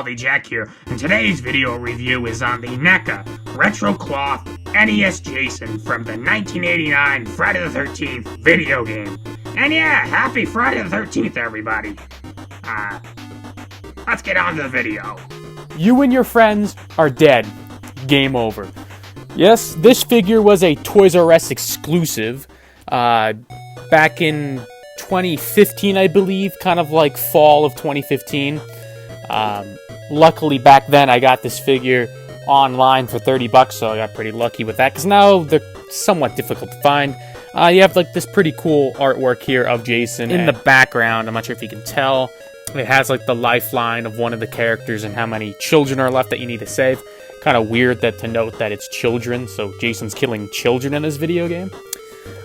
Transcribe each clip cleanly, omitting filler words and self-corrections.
Quality Jack here, and today's video review is on the NECA Retro Cloth NES Jason from the 1989 Friday the 13th video game. And yeah, happy Friday the 13th, everybody. Let's get on to the video. You and your friends are dead. Game over. Yes, this figure was a Toys R Us exclusive back in 2015, I believe, kind of like fall of 2015. Luckily, back then, I got this figure online for $30, so I got pretty lucky with that, because now they're somewhat difficult to find. You have like this pretty cool artwork here of Jason in the background. I'm not sure if you can tell. It has like the lifeline of one of the characters and how many children are left that you need to save. Kind of weird that to note that it's children, so Jason's killing children in this video game.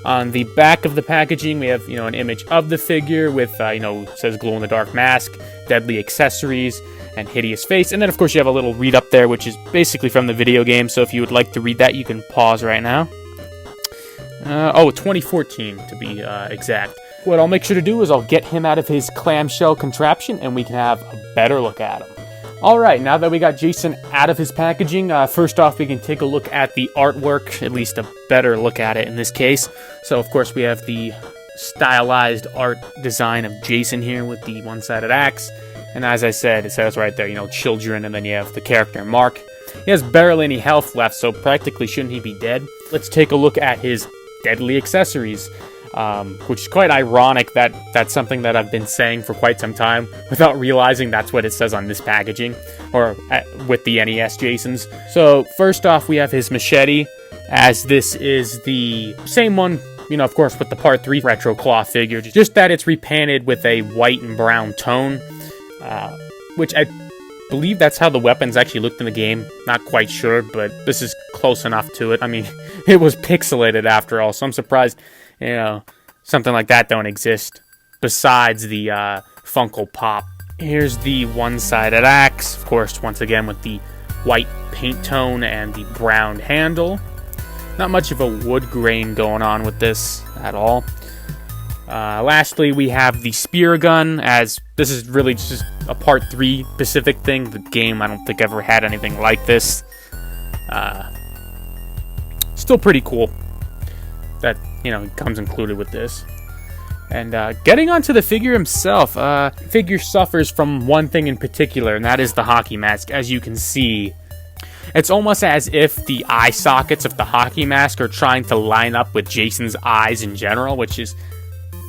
On the back of the packaging, we have, an image of the figure with, it says glow-in-the-dark mask, deadly accessories, and hideous face. And then, of course, you have a little read up there, which is basically from the video game. So if you would like to read that, you can pause right now. 2014 to be exact. What I'll make sure to do is I'll get him out of his clamshell contraption, and we can have a better look at him. Alright, now that we got Jason out of his packaging, first off we can take a look at the artwork, at least a better look at it in this case. So of course we have the stylized art design of Jason here with the one-sided axe. And as I said, it says right there, children, and then you have the character Mark. He has barely any health left, so practically shouldn't he be dead? Let's take a look at his deadly accessories. Which is quite ironic that that's something that I've been saying for quite some time without realizing that's what it says on this packaging, or with the NES Jasons. So first off, we have his machete, as this is the same one, of course, with the Part 3 Retro Cloth figure, just that it's repainted with a white and brown tone, which I believe that's how the weapons actually looked in the game. Not quite sure, but this is close enough to it. I mean, it was pixelated after all, so I'm surprised something like that don't exist besides the Funko Pop. Here's the one-sided axe, of course, once again with the white paint tone and the brown handle. Not much of a wood grain going on with this at all. Lastly, we have the spear gun, as this is really just a Part 3 specific thing. The game, I don't think, ever had anything like this. Still pretty cool that it comes included with this. And getting onto the figure himself, figure suffers from one thing in particular, and that is the hockey mask. As you can see, it's almost as if the eye sockets of the hockey mask are trying to line up with Jason's eyes in general, which is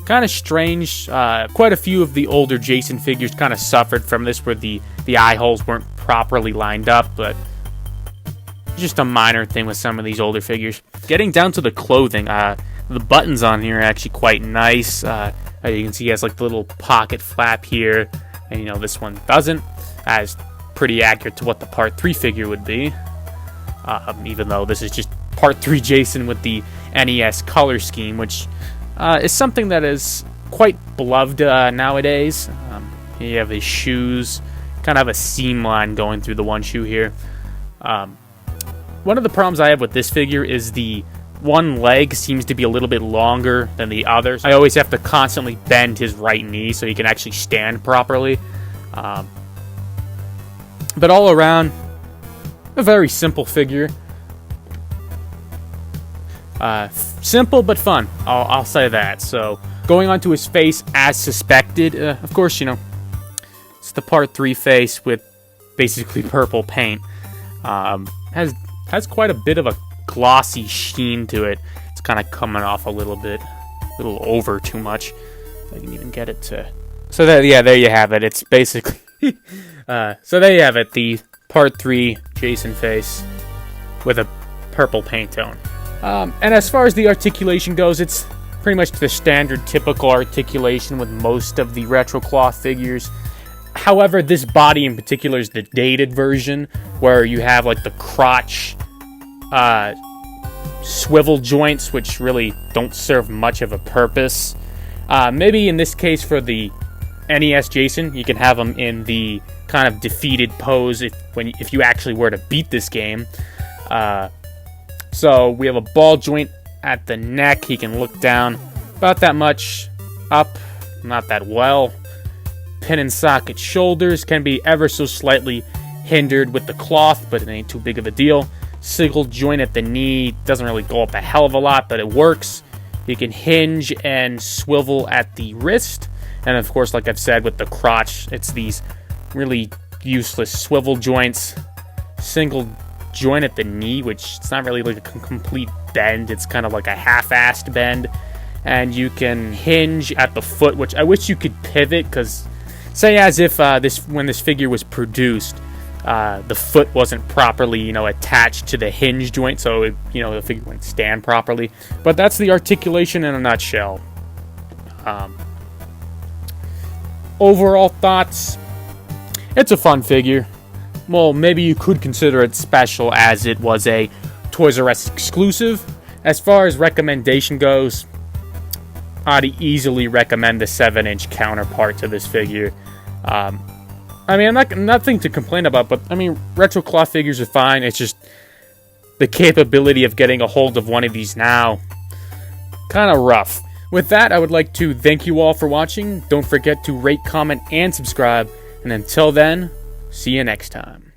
kind of strange. Quite a few of the older Jason figures kind of suffered from this, where the eye holes weren't properly lined up, but just a minor thing with some of these older figures. Getting down to the clothing, the buttons on here are actually quite nice. As you can see, he has like the little pocket flap here, and this one doesn't, as pretty accurate to what the Part 3 figure would be, even though this is just Part 3 Jason with the NES color scheme, which is something that is quite beloved nowadays. You have his shoes, kind of have a seam line going through the one shoe here. One of the problems I have with this figure is the one leg seems to be a little bit longer than the others. I always have to constantly bend his right knee so he can actually stand properly. But all around, a very simple figure. Simple but fun, I'll say that. So going on to his face as suspected, of course, it's the Part 3 face with basically purple paint. Has quite a bit of a glossy sheen to it. It's kind of coming off a little over too much. If I can even get it to. So there you have it. It's basically so there you have it, the Part 3 Jason face with a purple paint tone. And as far as the articulation goes, it's pretty much the standard typical articulation with most of the Retro Cloth figures. However, this body in particular is the dated version, where you have like the crotch swivel joints, which really don't serve much of a purpose. Maybe in this case for the NES Jason, you can have him in the kind of defeated pose if you actually were to beat this game. So we have a ball joint at the neck. He can look down about that much up, not that well. pin and socket shoulders can be ever so slightly hindered with the cloth, but it ain't too big of a deal. Single joint at the knee doesn't really go up a hell of a lot, but it works. You can hinge and swivel at the wrist, and of course, like I've said, with the crotch, it's these really useless swivel joints. Single joint at the knee, which it's not really like a complete bend, it's kind of like a half-assed bend. And you can hinge at the foot, which I wish you could pivot, because say as if when this figure was produced, the foot wasn't properly, attached to the hinge joint, so the figure wouldn't stand properly. But that's the articulation in a nutshell. Overall thoughts: it's a fun figure. Well, maybe you could consider it special as it was a Toys R Us exclusive. As far as recommendation goes, I'd easily recommend the 7-inch counterpart to this figure. I'm nothing to complain about, but retro cloth figures are fine. It's just the capability of getting a hold of one of these now, kind of rough. With that, I would like to thank you all for watching. Don't forget to rate, comment, and subscribe. And until then, see you next time.